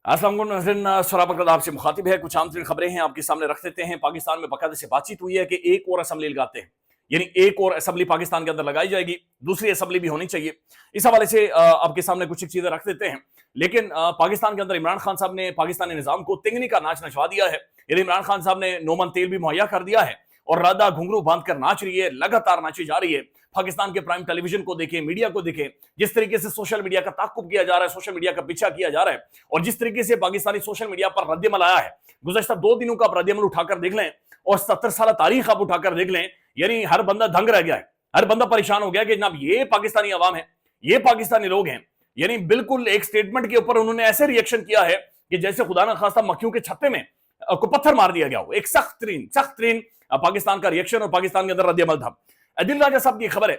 अस्सलाम वालेकुम नाज़रीन, सराबकत आपसे मुखातिब है। कुछ आम तरीन खबरें हैं आपके सामने रख देते हैं। पाकिस्तान में बाकायदा से बातचीत हुई है कि एक और असम्बली लगाते हैं, यानी एक और असम्बली पाकिस्तान के अंदर लगाई जाएगी, दूसरी असम्बली भी होनी चाहिए। इस हवाले से आपके सामने कुछ एक चीजें रख देते हैं। लेकिन पाकिस्तान के अंदर इमरान खान साहब ने पाकिस्तानी निजाम को तिंगनी का नाच नचवा दिया है। यानी इमरान खान साहब ने नोमन तेल भी मुहैया कर दिया है और राधा घुंघरू बांध कर नाच रही है, लगातार नाची जा रही है। पाकिस्तान के प्राइम टेलीविजन को देखें, मीडिया को देखें, जिस तरीके से सोशल मीडिया का ताकुब किया जा रहा है, सोशल मीडिया का पीछा किया जा रहा है, और जिस तरीके से पाकिस्तानी सोशल मीडिया पर रद्दमल आया है, गुज़श्ता 2 दिनों का आप रद्दमल उठाकर देख लें और 70 साल तारीख आप उठाकर देख लें, यानी हर बंदा दंग रह गया है, हर बंदा परेशान हो गया कि जनाब ये पाकिस्तानी अवाम है, ये पाकिस्तानी लोग हैं। यानी बिल्कुल एक स्टेटमेंट के ऊपर उन्होंने ऐसे रिएक्शन किया है कि जैसे खुदा ना खास्ता मक्खियों के छत्ते में को पत्थर मार दिया गया हो। एक सख्त तरीन पाकिस्तान का रिएक्शन और पाकिस्तान के अंदर रद्दमल था। अदिल राजा साहब की खबर है,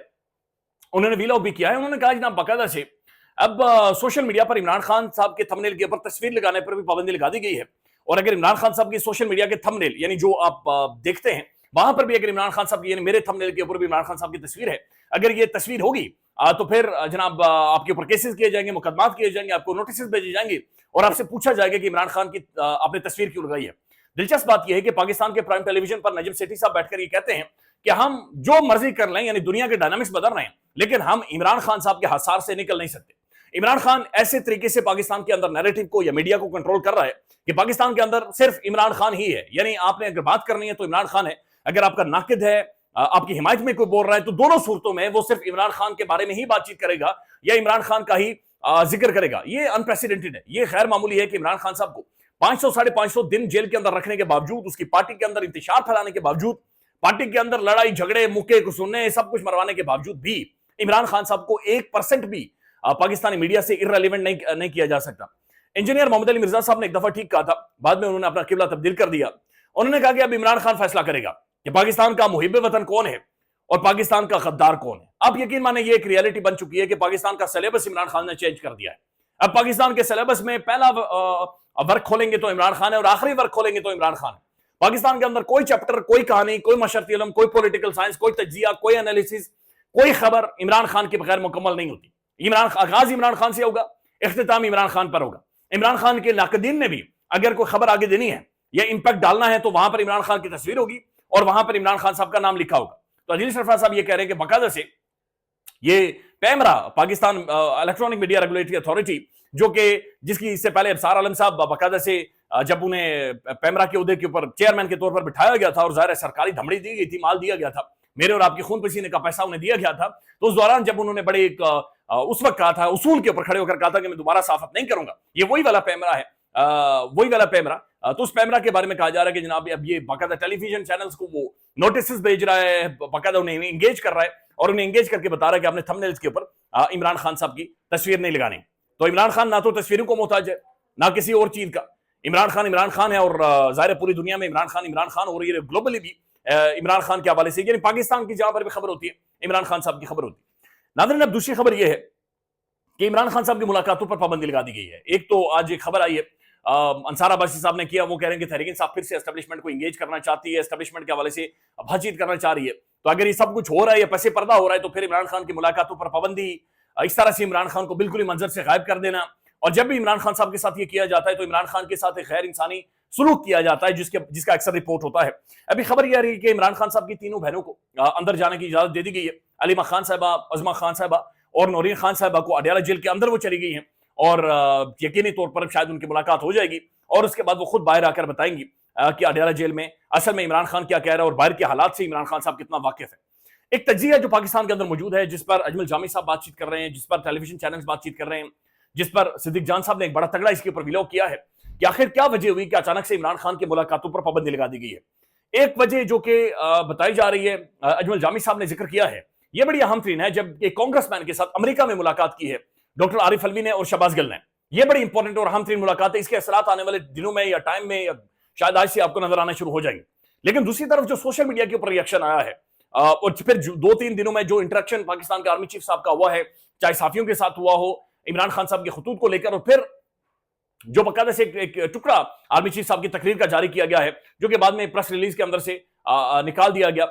उन्होंने वीलॉग भी किया है। उन्होंने कहा जनाब बाकायदा से अब सोशल मीडिया पर इमरान खान साहब के थंबनेल के ऊपर तस्वीर लगाने पर भी पाबंदी लगा दी गई है। और अगर इमरान खान साहब की सोशल मीडिया के थंबनेल यानी जो आप देखते हैं वहां पर भी अगर इमरान खान साहब की यानी मेरे थंबनेल के ऊपर भी इमरान खान साहब की तस्वीर है, अगर ये तस्वीर होगी तो फिर जनाब आपके ऊपर केसेस किए जाएंगे, मुकदमात किए जाएंगे, आपको नोटिस भेजे जाएंगे और आपसे पूछा जाएगा कि इमरान खान की आपने तस्वीर क्यों लगाई है। दिलचस्प बात यह है कि पाकिस्तान के प्राइम टेलीविजन पर नजम सेठी साहब बैठकर ये कहते हैं कि हम जो मर्जी कर लें, यानी दुनिया के डायनामिक्स बदल रहे हैं, लेकिन हम इमरान खान साहब के हासार से निकल नहीं सकते। इमरान खान ऐसे तरीके से पाकिस्तान के अंदर नैरेटिव को या मीडिया को कंट्रोल कर रहा है कि पाकिस्तान के अंदर सिर्फ इमरान खान ही है। यानी आपने अगर बात करनी है तो इमरान खान है, अगर आपका नाकिद है, आपकी हिमायत में कोई बोल रहा है, तो दोनों सूरतों में वो सिर्फ इमरान खान के बारे में ही बातचीत करेगा या इमरान खान का ही जिक्र करेगा। ये अनप्रेसिडेंटेड है, ये गैर मामूली है कि इमरान खान साहब को 500 साढ़े 500 दिन जेल के अंदर रखने के बावजूद, उसकी पार्टी के अंदर इंतशार फैलाने के बावजूद, पार्टी के अंदर लड़ाई झगड़े मुक्के कुसुन्ने सब कुछ मरवाने के बावजूद भी इमरान खान साहब को 1% भी पाकिस्तानी मीडिया से इररेलेवेंट नहीं किया जा सकता। इंजीनियर मोहम्मद अली मिर्जा साहब ने एक दफा ठीक कहा था, बाद में उन्होंने अपना किबला तब्दील कर दिया। उन्होंने कहा कि अब इमरान खान फैसला करेगा कि पाकिस्तान का मुहिब वतन कौन है और पाकिस्तान का गद्दार कौन है। अब यकीन माने ये एक रियलिटी बन चुकी है कि पाकिस्तान का सिलेबस इमरान खान ने चेंज कर दिया है। अब पाकिस्तान के सिलेबस में पहला वर्क खोलेंगे तो इमरान खान है और आखिरी वर्क खोलेंगे तो इमरान खान है। पाकिस्तान के अंदर कोई चैप्टर, कोई कहानी, कोई मशरती इल्म, कोई पॉलिटिकल साइंस, कोई तज्जिया, कोई एनालिसिस, कोई खबर इमरान खान के बगैर मुकम्मल नहीं होती। आगाज इमरान खान से होगा, इख्तिताम इमरान खान पर होगा। इमरान खान के नाकदीन ने भी अगर कोई खबर आगे देनी है या इंपैक्ट डालना है तो वहां पर इमरान खान की तस्वीर होगी और वहां पर इमरान खान साहब का नाम लिखा होगा। तो अजीज सरफराज साहब ये कह रहे हैं कि बाकायदा से ये PEMRA, Pakistan electronic media regulatory authority, जो कि जिसकी इससे पहले अबसार आलम साहब बाकायदा से जब उन्हें पैमरा के उहदे के ऊपर चेयरमैन के तौर पर बिठाया गया था और जाहिर सरकारी धमड़ी दी गई थी, माल दिया गया था, मेरे और आपके खून पसीने का पैसा उन्हें दिया गया था, तो उस दौरान जब उन्होंने बड़े एक उस वक्त कहा था, उसूल के ऊपर खड़े होकर कहा था कि मैं दोबारा साफत नहीं करूंगा, ये वही वाला पैमरा है, वही वाला पैमरा। तो उस पैमरा के बारे में कहा जा रहा है कि जनाब अब ये बाकायदा टेलीविजन चैनल्स को वो नोटिस भेज रहा है, बाकायदा उन्हें एंगेज कर रहा है और उन्हें एंगेज करके बता रहा है कि आपने थंबनेल्स के ऊपर इमरान खान साहब की तस्वीर नहीं लगानी। तो इमरान खान ना तो तस्वीरों को मोहताज है ना किसी और चीज का। इमरान खान है और जाहिर पूरी दुनिया में इमरान खान और ये ग्लोबली भी इमरान खान के हवाले से, यानी पाकिस्तान की जहां पर भी खबर होती है इमरान खान साहब की खबर होती है। नाज़रीन, अब दूसरी खबर यह है कि इमरान खान साहब की मुलाकातों पर पाबंदी लगा दी गई है। एक तो आज एक खबर आई है अंसार अब्बासी साहब ने किया, वो कह रहे हैं कि तहरीक इंसाफ फिर से एस्टेब्लिशमेंट को एंगेज करना चाहती है, एस्टेब्लिशमेंट के हवाले से बातचीत करना चाह रही है। तो अगर ये सब कुछ हो रहा है या पैसे पर्दा हो रहा है तो फिर इमरान खान की मुलाकातों पर पाबंदी, इस तरह से इमरान खान को बिल्कुल ही मंजर से गायब कर देना। और जब भी इमरान खान साहब के साथ ये किया जाता है तो इमरान खान के साथ एक गैर इंसानी सलूक किया जाता है जिसका अक्सर रिपोर्ट होता है। अभी खबर यह आ रही है कि इमरान खान साहब की तीनों बहनों को अंदर जाने की इजाजत दे दी गई है। अलीमा खान साहबा, अजमा खान साहबा और नौरीन खान साहबा को अडयाला जेल के अंदर वो चली गई हैं और यकीनी तौर पर शायद उनकी मुलाकात हो जाएगी और उसके बाद वो खुद बाहर आकर बताएंगी कि अडयाला जेल में असल में इमरान खान क्या कह रहा है और बाहर के हालात से इमरान खान साहब कितना वाकिफ है। एक तज्जिया जो पाकिस्तान के अंदर मौजूद है, जिस पर अजमल जामी साहब बातचीत कर रहे हैं, जिस पर टेलीविजन चैनल्स बातचीत कर रहे हैं, जिस पर सिद्दीक जान साहब ने एक बड़ा तगड़ा इसके ऊपर विलोक किया है कि आखिर क्या वजह हुई कि अचानक से इमरान खान की मुलाकातों पर पाबंदी लगा दी गई है। एक वजह जो कि बताई जा रही है, अजमल जामी साहब ने जिक्र किया है, यह बड़ी अहम तरीन है। जब एक कांग्रेसमैन के साथ अमेरिका में मुलाकात की है डॉक्टर आरिफ अलवी ने और शहबाज गिल ने, यह बड़ी इंपॉर्टेंट और अहम तरीन मुलाकात है। इसके असरात आने वाले दिनों में या टाइम में या शायद आज से आपको नजर आना शुरू हो जाएंगे। लेकिन दूसरी तरफ जो सोशल मीडिया के ऊपर रिएक्शन आया है और फिर 2-3 दिनों में जो इंटरेक्शन पाकिस्तान के आर्मी चीफ साहब का हुआ है, चाहे साफियों के साथ हुआ हो इमरान खान साहब के खतूत को लेकर, और फिर जो बाकायदा से एक टुकड़ा आर्मी चीफ साहब की तकरीर का जारी किया गया है जो कि बाद में प्रेस रिलीज के अंदर से निकाल दिया गया,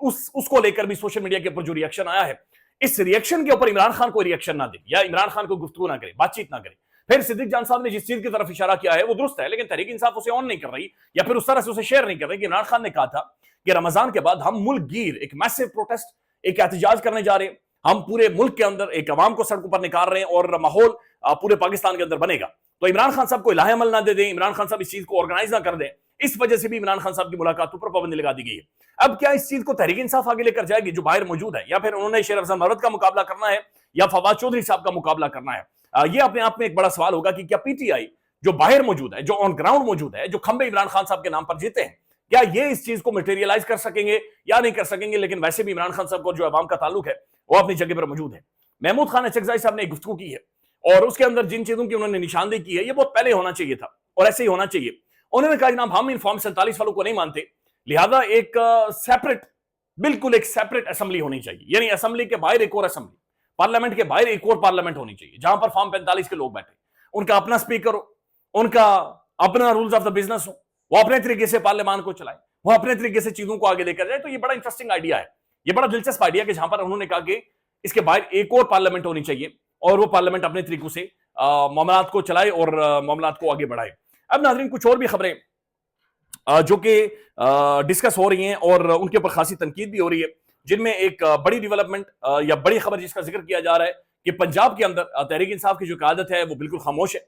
उसको लेकर भी सोशल मीडिया के ऊपर जो रिएक्शन आया है, इस रिएक्शन के ऊपर इमरान खान को रिएक्शन ना दे या इमरान खान को गुफ्तगू ना करे, बातचीत ना करे, پھر صدیق جان صاحب نے جس چیز کی طرف اشارہ کیا ہے وہ درست ہے، لیکن تحریک انصاف اسے آن نہیں کر رہی یا پھر اس طرح سے اسے شیئر نہیں کر رہی کہ عمران خان نے کہا تھا کہ رمضان کے بعد ہم ملک گیر ایک میسو پروٹیسٹ، ایک احتجاج کرنے جا رہے ہیں، ہم پورے ملک کے اندر ایک عوام کو سڑکوں پر نکال رہے ہیں اور ماحول پورے پاکستان کے اندر بنے گا۔ تو عمران خان صاحب کو الہی عمل نہ دے دیں، عمران خان صاحب اس چیز کو آرگنائز نہ کر دیں، اس وجہ سے بھی عمران خان صاحب کی ملاقاتوں پر پابندی لگا دی گئی ہے۔ اب کیا اس چیز کو تحریک انصاف آگے لے کر جائے گی جو باہر موجود ہے، یا پھر انہوں نے شیر افضل مرود کا مقابلہ کرنا ہے یا فواد چودھری صاحب کا مقابلہ کرنا ہے؟ یہ اپنے آپ میں ایک بڑا سوال ہوگا کہ کیا پی ٹی آئی جو باہر موجود ہے، جو آن گراؤنڈ موجود ہے، جو کھمبے عمران خان صاحب کے نام پر جیتے ہیں، کیا یہ اس چیز کو میٹیریلائز کر سکیں گے یا نہیں کر سکیں گے؟ لیکن ویسے بھی عمران خان صاحب کو جو عوام کا تعلق ہے وہ اپنی جگہ پر موجود ہے۔ محمود خان اچکزائی صاحب نے ایک گفتگو کی ہے اور اس کے اندر جن چیزوں کی انہوں نے نشاندہی کی ہے یہ بہت پہلے ہونا چاہیے تھا اور ایسے ہی ہونا چاہیے۔ انہوں نے کہا جناب ہم ان فارم 47 والوں کو نہیں مانتے، لہذا ایک سیپریٹ، بالکل ایک سیپریٹ اسمبلی ہونی چاہیے، یعنی اسمبلی کے باہر ایک اور اسمبلی، پارلیمنٹ کے باہر ایک اور پارلیمنٹ ہونی چاہیے جہاں پر فارم 45 کے لوگ بیٹھے، ان کا اپنا سپیکر ہو، ان کا اپنا رولز آف دا بزنس ہو، وہ اپنے طریقے سے پارلیمان کو چلائے، وہ اپنے طریقے سے چیزوں کو آگے لے کر جائے۔ تو یہ بڑا انٹرسٹنگ آئیڈیا ہے، یہ بڑا دلچسپ آئیڈیا کہ جہاں پر انہوں نے کہا کہ اس کے باہر ایک اور پارلیمنٹ ہونی چاہیے اور وہ پارلیمنٹ اپنے طریقوں سے معاملات کو چلائے اور معاملات کو آگے بڑھائے۔ اب ناظرین کچھ اور بھی خبریں جو کہ ڈسکس ہو رہی ہیں اور ان کے اوپر خاصی تنقید بھی ہو رہی ہے، جن میں ایک بڑی ڈیولپمنٹ یا بڑی خبر جس کا ذکر کیا جا رہا ہے کہ پنجاب کے اندر تحریک انصاف کی جو قیادت ہے وہ بالکل خاموش ہے،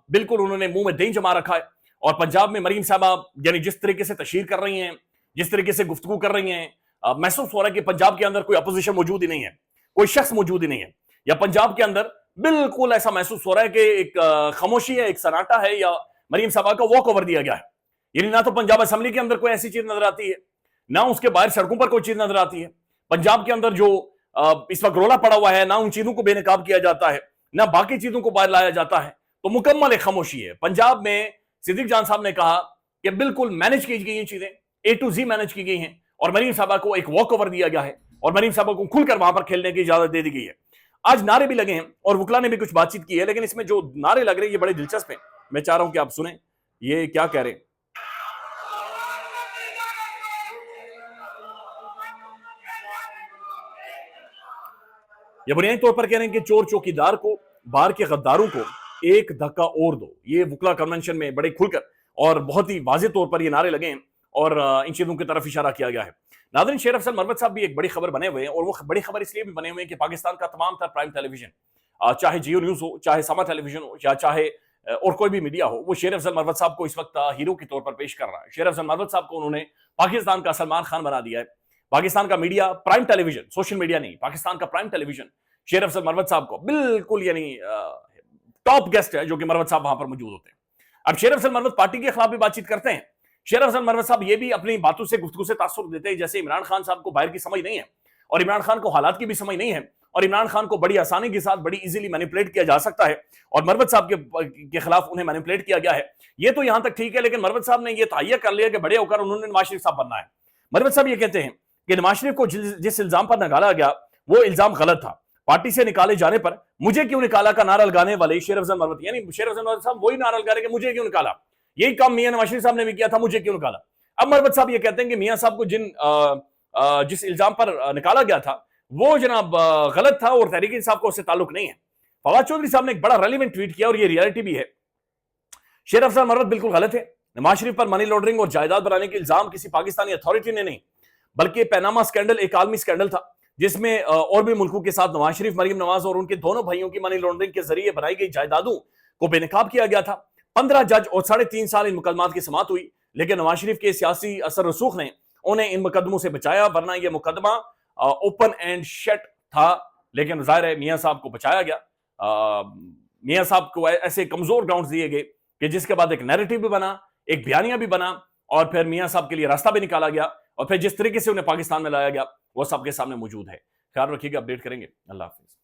بالکل انہوں نے منہ میں دین جما رکھا ہے، اور پنجاب میں مریم صاحبہ یعنی جس طریقے سے تشہیر کر رہی ہیں، جس طریقے سے گفتگو کر رہی ہیں، محسوس ہو رہا ہے کہ پنجاب کے اندر کوئی اپوزیشن موجود ہی نہیں ہے، کوئی شخص موجود ہی نہیں ہے، یا پنجاب کے اندر بالکل ایسا محسوس ہو رہا ہے کہ ایک خاموشی ہے، ایک سناٹا ہے، یا مریم صاحبہ کا واک اوور دیا گیا ہے۔ یعنی نہ تو پنجاب اسمبلی کے اندر کوئی ایسی چیز نظر آتی ہے، نہ اس کے باہر سڑکوں پر کوئی چیز نظر آتی ہے، پنجاب کے اندر جو اس وقت رولا پڑا ہوا ہے نہ ان چیزوں کو بے نقاب کیا جاتا ہے، نہ باقی چیزوں کو باہر لایا جاتا ہے، تو مکمل ایک خاموشی ہے۔ پنجاب میں صدیق جان صاحب نے کہا کہ بالکل مینج کی گئی ہیں چیزیں، اے ٹو زی مینج کی گئی ہیں، اور مریم صاحبہ کو ایک واک اوور دیا گیا ہے اور مریم صاحبہ کو کھل کر وہاں پر کھیلنے کی اجازت دے دی گئی ہے۔ آج نعرے بھی لگے ہیں اور وکلا نے بھی کچھ بات چیت کی ہے، لیکن اس میں جو نعرے لگ رہے ہیں یہ بڑے دلچسپ ہیں، میں چاہ رہا ہوں کہ آپ سنیں یہ کیا کہہ رہے ہیں۔ یہ بنیادی طور پر کہہ رہے ہیں کہ چور چوکیدار کو، باہر کے غداروں کو ایک دھکا اور دو۔ یہ وکلا کنونشن میں بڑے کھل کر اور بہت ہی واضح طور پر یہ نعرے لگے ہیں اور ان چیزوں کی طرف اشارہ کیا گیا ہے۔ ناظرین شیر افضل مروت صاحب بھی ایک بڑی خبر بنے ہوئے ہیں، اور وہ بڑی خبر اس لیے بھی بنے ہوئے ہیں کہ پاکستان کا تمام تر پرائم ٹیلی ویژن، چاہے جیو نیوز ہو، چاہے سما ٹیلی ویژن ہو، یا چاہے اور کوئی بھی میڈیا ہو، وہ شیر افضل مروت صاحب کو اس وقت ہیرو کے طور پر پیش کر رہا ہے۔ شیر افضل مروت صاحب کو انہوں نے پاکستان کا سلمان خان بنا دیا ہے۔ پاکستان کا میڈیا، پرائم ٹیلی ویژن، سوشل میڈیا نہیں، پاکستان کا پرائم ٹیلی ویژن شیر افضل مروت صاحب کو بالکل یعنی ٹاپ گیسٹ ہے جو کہ مروت صاحب وہاں پر موجود ہوتے ہیں۔ اب شیر افضل مروت پارٹی کے خلاف بھی بات چیت کرتے ہیں۔ شیر افضل مروت صاحب یہ بھی اپنی باتوں سے، گفتگو سے تاثر دیتے ہیں جیسے عمران خان صاحب کو باہر کی سمجھ نہیں ہے اور عمران خان کو حالات کی بھی سمجھ نہیں ہے، اور عمران خان کو بڑی آسانی کے ساتھ بڑی ایزیلی مینیپولیٹ کیا جا سکتا ہے، اور مروت صاحب کے خلاف انہیں مینیپولیٹ کیا گیا ہے۔ یہ تو یہاں تک ٹھیک ہے، لیکن مروت صاحب نے یہ تہیہ کر لیا کہ بڑے ہو کر انہوں نے نواز شریف صاحب بننا ہے۔ مروت صاحب یہ کہتے ہیں کہ نواز شریف کو جس الزام پر نکالا گیا وہ الزام غلط تھا، پارٹی سے نکالے جانے پر مجھے کیوں نکالا کا نعرہ لگانے والے شیر افضل مروت، یعنی شیر افضل مروت صاحب وہی نعرہ لگا رہے کہ مجھے کیوں نکالا، یہی کام میاں نواز شریف صاحب نے بھی کیا تھا، مجھے کیوں نکالا۔ اب مروت صاحب یہ کہتے ہیں کہ میاں صاحب کو جس الزام پر نکالا گیا تھا وہ جناب غلط تھا اور تحریک انصاف کو اس سے تعلق نہیں ہے۔ فواد چودھری صاحب نے ایک بڑا ریلیونٹ ٹویٹ کیا اور یہ ریئلٹی بھی ہے۔ شیر افضل مروت بالکل غلط ہے، نواز شریف پر منی لانڈرنگ اور جائیداد بنانے کے الزام کسی پاکستانی اتھارٹی نے نہیں، بلکہ پیناما سکینڈل ایک عالمی سکینڈل تھا جس میں اور بھی ملکوں کے ساتھ نواز شریف، مریم نواز اور ان کے دونوں بھائیوں کی منی لانڈرنگ کے ذریعے بنائی گئی جائیدادوں کو بے نقاب کیا گیا تھا۔ 15 جج اور 3.5 سال ان مقدمات کی سماعت ہوئی، لیکن نواز شریف کے سیاسی اثر رسوخ نے انہیں ان مقدموں سے بچایا، ورنہ یہ مقدمہ اوپن اینڈ شٹ تھا، لیکن ظاہر ہے میاں صاحب کو بچایا گیا۔ میاں صاحب کو ایسے کمزور گراؤنڈز دیے گئے کہ جس کے بعد ایک نیریٹو بھی بنا، ایک بیانیہ بھی بنا، اور پھر میاں صاحب کے لیے راستہ بھی نکالا گیا، اور پھر جس طریقے سے انہیں پاکستان میں لایا گیا وہ سب کے سامنے موجود ہے۔ خیال رکھیے گا، اپڈیٹ کریں گے۔ اللہ حافظ۔